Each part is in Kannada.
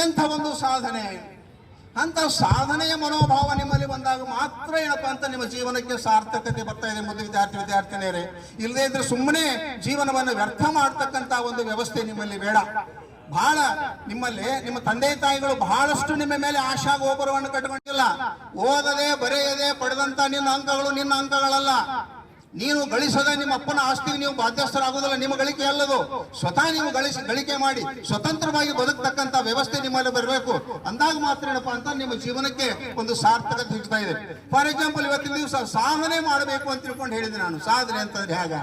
ಎಂಥ ಒಂದು ಸಾಧನೆ. ಅಂತ ಸಾಧನೆಯ ಮನೋಭಾವ ನಿಮ್ಮಲ್ಲಿ ಬಂದಾಗ ಮಾತ್ರ ಏನಪ್ಪಾ ಅಂತ ನಿಮ್ಮ ಜೀವನಕ್ಕೆ ಸಾರ್ಥಕತೆ ಬರ್ತಾ ಇದೆ. ಮೊದಲು ವಿದ್ಯಾರ್ಥಿನಿಯರೇ, ಇಲ್ಲದೇ ಇದ್ರೆ ಸುಮ್ಮನೆ ಜೀವನವನ್ನು ವ್ಯರ್ಥ ಮಾಡ್ತಕ್ಕಂಥ ಒಂದು ವ್ಯವಸ್ಥೆ ನಿಮ್ಮಲ್ಲಿ ಬೇಡ. ಬಹಳ ನಿಮ್ಮಲ್ಲಿ ನಿಮ್ಮ ತಂದೆ ತಾಯಿಗಳು ಬಹಳಷ್ಟು ನಿಮ್ಮ ಮೇಲೆ ಆಶಾ ಗೋಪುರವನ್ನು ಕಟ್ಟಿಕೊಂಡಿಲ್ಲ. ಓದದೆ ಬರೆಯದೆ ಪಡೆದಂತ ನಿನ್ನ ಅಂಕಗಳು ನಿನ್ನ ಅಂಕಗಳಲ್ಲ. ನೀನು ಗಳಿಸದ ನಿಮ್ಮ ಅಪ್ಪನ ಆಸ್ತಿಗೆ ನೀವು ಬಾಧ್ಯಸ್ಥರಾಗುವುದಿಲ್ಲ. ನಿಮ್ಮ ಗಳಿಕೆ ಅಲ್ಲದು. ಸ್ವತಃ ನೀವು ಗಳಿಕೆ ಮಾಡಿ ಸ್ವತಂತ್ರವಾಗಿ ಬದುಕತಕ್ಕಂತ ವ್ಯವಸ್ಥೆ ನಿಮ್ಮಲ್ಲಿ ಬರಬೇಕು. ಅಂದಾಗ ಮಾತ್ರ ಏನಪ್ಪಾ ಅಂತ ನಿಮ್ಮ ಜೀವನಕ್ಕೆ ಒಂದು ಸಾರ್ಥಕತೆ ಸಿಗ್ತಾ ಇದೆ. ಫಾರ್ ಎಕ್ಸಾಂಪಲ್, ಇವತ್ತಿನ ದಿವಸ ಸಾಧನೆ ಮಾಡಬೇಕು ಅಂತ ತಿಳ್ಕೊಂಡು ಹೇಳಿದೆ ನಾನು. ಸಾಧನೆ ಅಂತಂದ್ರೆ ಹೇಗ?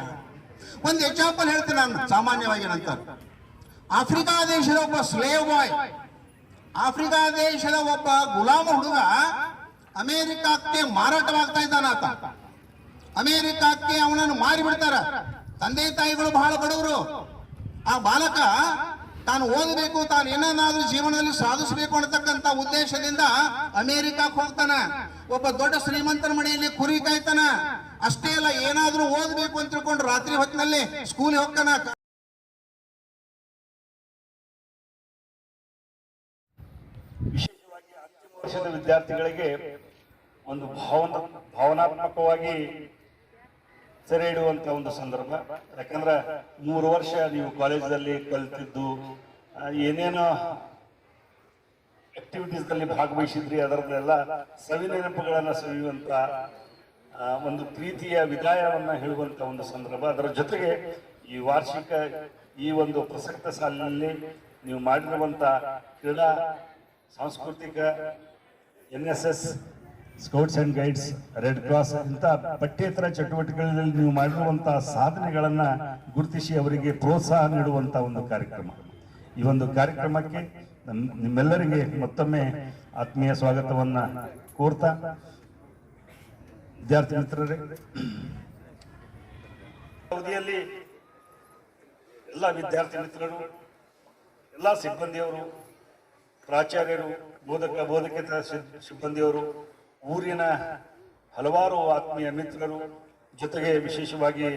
ಒಂದು ಎಕ್ಸಾಂಪಲ್ ಹೇಳ್ತೀನಿ ನಾನು ಸಾಮಾನ್ಯವಾಗಿ. ನಂತರ ಆಫ್ರಿಕಾ ದೇಶದ ಒಬ್ಬ ಸ್ಲೇವ್ ಬಾಯ್, ಆಫ್ರಿಕಾ ದೇಶದ ಒಬ್ಬ ಗುಲಾಮ ಹುಡುಗ ಅಮೆರಿಕಕ್ಕೆ ಮಾರಾಟವಾಗ್ತಾ ಇದ್ದಾನ. ಆತ ಅಮೆರಿಕಕ್ಕೆ ಅವನನ್ನು ಮಾರಿಬಿಡ್ತಾರ. ತಂದೆ ತಾಯಿಗಳು ಬಹಳ ಬಡವರು. ಆ ಬಾಲಕ ತಾನು ಓದಬೇಕು, ತಾನು ಏನನ್ನಾದ್ರೂ ಜೀವನದಲ್ಲಿ ಸಾಧಿಸಬೇಕು ಅನ್ನತಕ್ಕಂಥ ಉದ್ದೇಶದಿಂದ ಅಮೆರಿಕಕ್ಕೆ ಹೋಗ್ತಾನ. ಒಬ್ಬ ದೊಡ್ಡ ಶ್ರೀಮಂತರ ಮನೆಯಲ್ಲಿ ಕುರಿ ಕಾಯ್ತಾನ. ಅಷ್ಟೇ ಅಲ್ಲ, ಏನಾದ್ರೂ ಓದಬೇಕು ಅಂತ ತಿಳ್ಕೊಂಡು ರಾತ್ರಿ ಹೊತ್ತಿನಲ್ಲಿ ಸ್ಕೂಲ್ ಹೋಗ್ತಾನ. ವಿಶೇಷವಾಗಿ ಅಂತಿಮ ವರ್ಷದ ವಿದ್ಯಾರ್ಥಿಗಳಿಗೆ ಒಂದು ಭಾವನಾತ್ಮಕವಾಗಿ ಸೆರೆ ಹಿಡುವಂತ ಒಂದು ಸಂದರ್ಭ. ಯಾಕಂದ್ರೆ 3 ವರ್ಷ ನೀವು ಕಾಲೇಜಲ್ಲಿ ಕಲಿತಿದ್ದು ಏನೇನೋ ಆಕ್ಟಿವಿಟೀಸ್ ದಲ್ಲಿ ಭಾಗವಹಿಸಿದ್ರಿ, ಅದರಲ್ಲೆಲ್ಲ ಸವಿ ನೆನಪುಗಳನ್ನ ಸವಿಯುವಂತ ಒಂದು ಪ್ರೀತಿಯ ವಿದಾಯವನ್ನ ಹೇಳುವಂತ ಒಂದು ಸಂದರ್ಭ. ಅದರ ಜೊತೆಗೆ ಈ ವಾರ್ಷಿಕ ಈ ಒಂದು ಪ್ರಸಕ್ತ ಸಾಲಿನಲ್ಲಿ ನೀವು ಮಾಡಿರುವಂತ ಕ್ರೀಡಾ, ಸಾಂಸ್ಕೃತಿಕ, NSS, scouts and guides, red cross ಇಂಥ ಪಠ್ಯೇತರ ಚಟುವಟಿಕೆಗಳಲ್ಲಿ ನೀವು ಮಾಡಿರುವಂತಹ ಸಾಧನೆಗಳನ್ನ ಗುರುತಿಸಿ ಅವರಿಗೆ ಪ್ರೋತ್ಸಾಹ ನೀಡುವಂತ ಒಂದು ಕಾರ್ಯಕ್ರಮ. ಈ ಒಂದು ಕಾರ್ಯಕ್ರಮಕ್ಕೆ ನಿಮ್ಮೆಲ್ಲರಿಗೆ ಮತ್ತೊಮ್ಮೆ ಆತ್ಮೀಯ ಸ್ವಾಗತವನ್ನ ಕೋರ್ತಾ, ವಿದ್ಯಾರ್ಥಿ ಮಿತ್ರರೇ, ಅವಧಿಯಲ್ಲಿ ಎಲ್ಲ ವಿದ್ಯಾರ್ಥಿ ಮಿತ್ರರು, ಎಲ್ಲ ಸಿಬ್ಬಂದಿಯವರು, ಪ್ರಾಚಾರ್ಯರು, ಬೋಧಕೇತರ ಸಿಬ್ಬಂದಿಯವರು, ಊರಿನ ಹಲವಾರು ಆತ್ಮೀಯ ಮಿತ್ರರು, ಜೊತೆಗೆ ವಿಶೇಷವಾಗಿ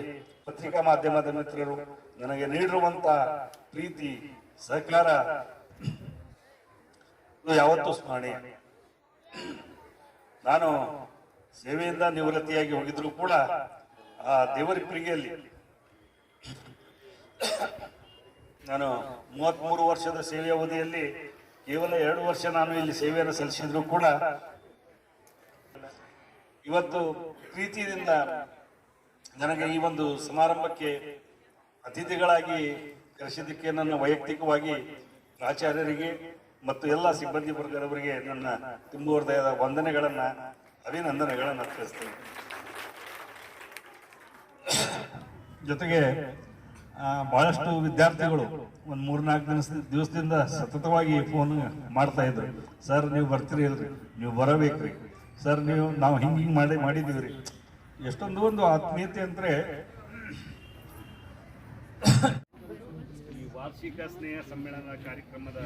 ಪತ್ರಿಕಾ ಮಾಧ್ಯಮದ ಮಿತ್ರರು ನನಗೆ ನೀಡಿರುವಂತ ಪ್ರೀತಿ, ಸಹಕಾರ ಯಾವತ್ತೂ ಸ್ಮರಣೀಯ. ನಾನು ಸೇವೆಯಿಂದ ನಿವೃತ್ತಿಯಾಗಿ ಹೋಗಿದ್ರು ಕೂಡ ಆ ದೇವರಿಪ್ಪರಿಗೆಯಲ್ಲಿ ನಾನು 33 ವರ್ಷದ ಸೇವೆ ಅವಧಿಯಲ್ಲಿ ಕೇವಲ 2 ವರ್ಷ ನಾನು ಇಲ್ಲಿ ಸೇವೆಯನ್ನು ಸಲ್ಲಿಸಿದ್ರು ಕೂಡ ಇವತ್ತು ಪ್ರೀತಿಯಿಂದ ನನಗೆ ಈ ಒಂದು ಸಮಾರಂಭಕ್ಕೆ ಅತಿಥಿಗಳಾಗಿ ಕರೆಸಿದ್ದಕ್ಕೆ ನನ್ನ ವೈಯಕ್ತಿಕವಾಗಿ ಪ್ರಾಚಾರ್ಯರಿಗೆ ಮತ್ತು ಎಲ್ಲ ಸಿಬ್ಬಂದಿ ವರ್ಗದವರಿಗೆ ನನ್ನ ತುಂಬು ಹೃದಯದ ವಂದನೆಗಳನ್ನ, ಅಭಿನಂದನೆಗಳನ್ನು ಅರ್ಪಿಸ್ತೇನೆ. ಜೊತೆಗೆ ಬಹಳಷ್ಟು ವಿದ್ಯಾರ್ಥಿಗಳು ಒಂದು 3-4 ದಿವಸದಿಂದ ಸತತವಾಗಿ ಫೋನ್ ಮಾಡ್ತಾ ಇದ್ರು. ಸರ್ ನೀವು ಬರ್ತೀರಿ ಇಲ್ರಿ, ನೀವು ಬರಬೇಕ್ರಿ ಸರ್, ನಾವು ಹಿಂಗೆ ಮಾಡಿದೀವ್ರಿ. ಎಷ್ಟೊಂದು ಒಂದು ಆತ್ಮೀಯತೆ ಅಂದ್ರೆ ಈ ವಾರ್ಷಿಕ ಸ್ನೇಹ ಸಮ್ಮೇಳನ ಕಾರ್ಯಕ್ರಮದ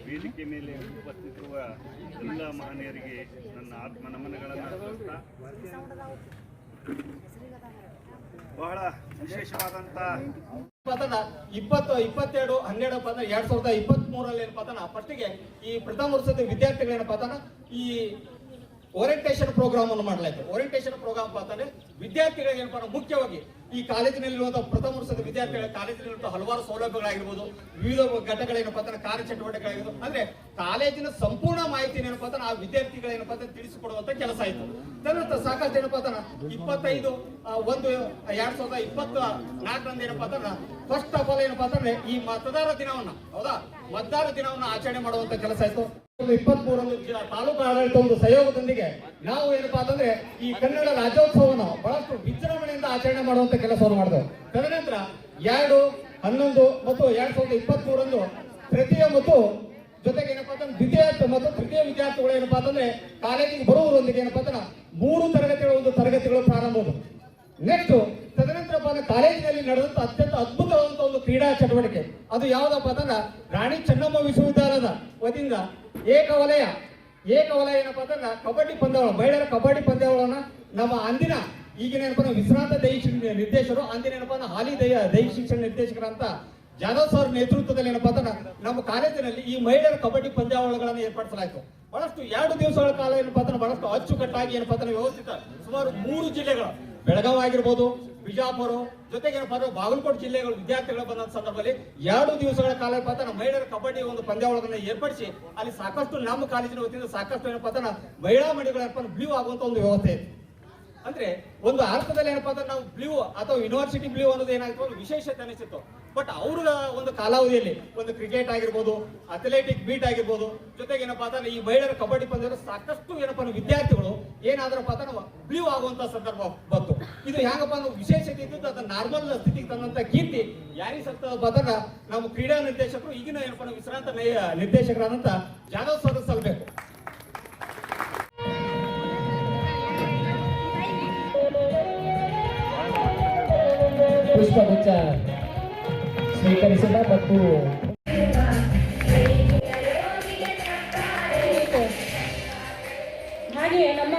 ವೇದಿಕೆ ಮೇಲೆ ಉಪಸ್ಥಿತಿರುವ ಎಲ್ಲ ಮಹನೀಯರಿಗೆ ನನ್ನ ಆತ್ಮ ನಮನಗಳನ್ನು ಅರ್ಪಿಸ್ತಾ, ಬಹಳ ವಿಶೇಷವಾದಂತ 2022-12-2023 ಏನಪ್ಪಾ ಫಸ್ಟಿಗೆ ಈ ಪ್ರಥಮ ವರ್ಷದ ವಿದ್ಯಾರ್ಥಿಗಳು ಏನಪ್ಪಾ ಈ ಓರಿಯಂಟೇಷನ್ ಪ್ರೋಗ್ರಾಮ್ ಅನ್ನು ಮಾಡಲಾಯಿತು. ಓರಿಯಂಟೇಷನ್ ಪ್ರೋಗ್ರಾಮ್ ಅಂತಂದ್ರೆ ವಿದ್ಯಾರ್ಥಿಗಳಿಗೆ ಏನಪ್ಪಾ ಮುಖ್ಯವಾಗಿ ಈ ಕಾಲೇಜಿನಲ್ಲಿರುವಂತಹ ಪ್ರಥಮ ವರ್ಷದ ವಿದ್ಯಾರ್ಥಿಗಳ ಕಾಲೇಜಿನಲ್ಲಿರುವಂತಹ ಹಲವಾರು ಸೌಲಭ್ಯಗಳಾಗಿರ್ಬೋದು, ವಿವಿಧ ಘಟಕಗಳೇನಪ್ಪಾ ಕಾರ್ಯಚಟುವಟಿಕೆಗಳಾಗಿರ್ಬೋದು, ಅಂದ್ರೆ ಕಾಲೇಜಿನ ಸಂಪೂರ್ಣ ಮಾಹಿತಿ ಏನಪ್ಪಾ ಆ ವಿದ್ಯಾರ್ಥಿಗಳೇನಪ್ಪಾ ತಿಳಿಸಿಕೊಡುವಂತ ಕೆಲಸ ಆಯ್ತು. ತದನಂತರ ಸಾಕಷ್ಟು ಏನಪ್ಪಾ 25/1/2024 ಏನಪ್ಪಾ ಫಸ್ಟ್ ಆಫ್ ಆಲ್ ಏನಪ್ಪಾ ಈ ಮತದಾರ ದಿನವನ್ನ, ಹೌದಾ, ಮತದಾರ ದಿನವನ್ನ ಆಚರಣೆ ಮಾಡುವಂತ ಕೆಲಸ ಆಯ್ತು. 23 ತಾಲೂಕು ಆಡಳಿತ ಒಂದು ಸಹಯೋಗದೊಂದಿಗೆ ನಾವು ಏನಪ್ಪಾ ಈ ಕನ್ನಡ ರಾಜ್ಯೋತ್ಸವವನ್ನು ಬಹಳಷ್ಟು ವಿಜೃಂಭಣೆಯಿಂದ ಆಚರಣೆ ಮಾಡುವಂತ ಕೆಲಸವನ್ನು ಮಾಡಿದೆವು. ತದನಂತರ 2, 11 ಮತ್ತು 2023 ತೃತೀಯ ಮತ್ತು ಜೊತೆಗೆ ಏನಪ್ಪಾ ದ್ವಿತೀಯ ಮತ್ತು ತೃತೀಯ ವಿದ್ಯಾರ್ಥಿಗಳು ಏನಪ್ಪಾ ಕಾಲೇಜಿಗೆ ಬರುವುದರೊಂದಿಗೆ ಏನಪ್ಪಾ 3 ತರಗತಿಗಳ ಒಂದು ತರಗತಿಗಳು ಪ್ರಾರಂಭವಾದವು. ನೆಕ್ಸ್ಟ್ ತದನಂತರ ಕಾಲೇಜಿನಲ್ಲಿ ನಡೆದಂತ ಅತ್ಯಂತ ಅದ್ಭುತವಾದಂತ ಒಂದು ಕ್ರೀಡಾ ಚಟುವಟಿಕೆ ಅದು ಯಾವ್ದಪ್ಪ ರಾಣಿ ಚೆನ್ನಮ್ಮ ವಿಶ್ವವಿದ್ಯಾಲಯದ ವತಿಯಿಂದ ಏಕವಲಯ ಏನಪ್ಪಾ ಕಬಡ್ಡಿ ಪಂದ್ಯಾವಳ, ಮಹಿಳೆಯರ ಕಬಡ್ಡಿ ಪಂದ್ಯಾವಳನ್ನ ನಮ್ಮ ಅಂದಿನ ಈಗಿನ ಏನಪ್ಪಾ ವಿಶ್ರಾಂತ ದೈಹಿಕ ನಿರ್ದೇಶಕರು, ಅಂದಿನ ಏನಪ್ಪಾ ಹಾಲಿ ದೈಹಿಕ ಶಿಕ್ಷಣ ನಿರ್ದೇಶಕರಂತ ಜಾಧವ್ ಸರ್ ನೇತೃತ್ವದಲ್ಲಿ ಏನಪ್ಪಾ ಅಂದ್ರೆ ನಮ್ಮ ಕಾಲೇಜಿನಲ್ಲಿ ಈ ಮಹಿಳೆಯರ ಕಬಡ್ಡಿ ಪಂದ್ಯಾವಳಿಗಳನ್ನು ಏರ್ಪಡಿಸಲಾಯಿತು. ಬಹಳಷ್ಟು 2 ದಿವಸಗಳ ಕಾಲ ಏನಪ್ಪಾ ಅಂದ್ರೆ ಬಹಳಷ್ಟು ಅಚ್ಚುಕಟ್ಟಾಗಿ ಏನಪ್ಪಾ ಅಂದ್ರೆ ವ್ಯವಸ್ಥಿತ ಸುಮಾರು 3 ಜಿಲ್ಲೆಗಳು, ಬೆಳಗಾವಿ ಆಗಿರ್ಬೋದು, ಬಿಜಾಪುರ, ಜೊತೆಗೆ ಏನಪ್ಪಾ ಅಂದ್ರೆ ಬಾಗಲಕೋಟೆ ಜಿಲ್ಲೆಗಳು ವಿದ್ಯಾರ್ಥಿಗಳು ಬಂದ ಸಂದರ್ಭದಲ್ಲಿ 2 ದಿವಸಗಳ ಕಾಲ ಏನಪ್ಪಾ ಅಂದ್ರೆ ಮಹಿಳೆಯರ ಕಬಡ್ಡಿ ಒಂದು ಪಂದ್ಯಾವಳಿಗಳನ್ನ ಏರ್ಪಡಿಸಿ ಅಲ್ಲಿ ಸಾಕಷ್ಟು ನಮ್ಮ ಕಾಲೇಜಿನ ವತಿಯಿಂದ ಸಾಕಷ್ಟು ಏನಪ್ಪಾ ಅಂದ್ರೆ ಮಹಿಳಾ ಮಂಡಿಗಳ ಬ್ಲೂ ಆಗುವಂತ ಒಂದು ವ್ಯವಸ್ಥೆ ಇದೆ. ಅಂದ್ರೆ ಒಂದು ಅರ್ಥದಲ್ಲಿ ಏನಪ್ಪಾ ಅಂದ್ರೆ ನಾವು ಬ್ಲೂ ಅಥವಾ ಯೂನಿವರ್ಸಿಟಿ ಬ್ಲೂ ಅನ್ನೋದು ಏನಾಗಿತ್ತು ಒಂದು ವಿಶೇಷತೆ ಅನಿಸಿತ್ತು. ಬಟ್ ಅವ್ರ ಒಂದು ಕಾಲಾವಧಿಯಲ್ಲಿ ಒಂದು ಕ್ರಿಕೆಟ್ ಆಗಿರ್ಬೋದು, ಅಥ್ಲೆಟಿಕ್ ಬೀಟ್ ಆಗಿರ್ಬೋದು, ಜೊತೆಗೆ ಏನಪ್ಪಾ ಅಂದ್ರೆ ಈ ಮಹಿಳೆಯರ ಕಬಡ್ಡಿ ಪಂದ್ಯದಲ್ಲಿ ಸಾಕಷ್ಟು ಏನಪ್ಪಾ ಅಂದ್ರೆ ವಿದ್ಯಾರ್ಥಿಗಳು ಏನಾದ್ರಪ್ಪ ಅಂದ್ರೆ ಬ್ಲೂ ಆಗುವಂತ ಸಂದರ್ಭ ಬಂತು. ಇದು ಹೆಂಗಪ್ಪ ಅಂದ್ರೆ ವಿಶೇಷತೆ ಇದ್ದು ಅದನ್ನ ನಾರ್ಮಲ್ ಸ್ಥಿತಿಗೆ ತಂದಂತ ಕೀರ್ತಿ ಯಾರಿಗೆ ಸಲ್ತದಪ್ಪ ಅಂದ್ರೆ ನಮ್ಮ ಕ್ರೀಡಾ ನಿರ್ದೇಶಕರು, ಈಗಿನ ಏನಪ್ಪಾ ವಿಶ್ರಾಂತ ನಿರ್ದೇಶಕರಾದಂತ ಜಾಧವ್ ಸರ್ ಸಲ್ಬೇಕು. ಪುಷ್ಪಗುಚ್ಛ ಸ್ವೀಕರಿಸಿದ ಮತ್ತು ಹಾಗೆಯೇ ನಮ್ಮ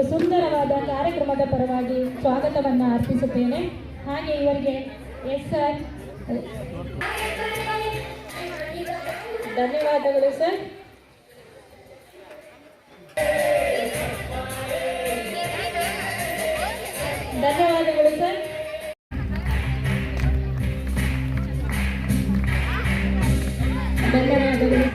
ಸುಂದರವಾದ ಕಾರ್ಯಕ್ರಮದ ಪರವಾಗಿ ಸ್ವಾಗತವನ್ನು ಅರ್ಪಿಸುತ್ತೇನೆ. ಹಾಗೆ ಇವರಿಗೆ ಎಸ್ ಸರ್, ಧನ್ಯವಾದಗಳು ಸರ್. ಧನ್ಯವಾದಗಳು ಸರ್. ಧನ್ಯವಾದ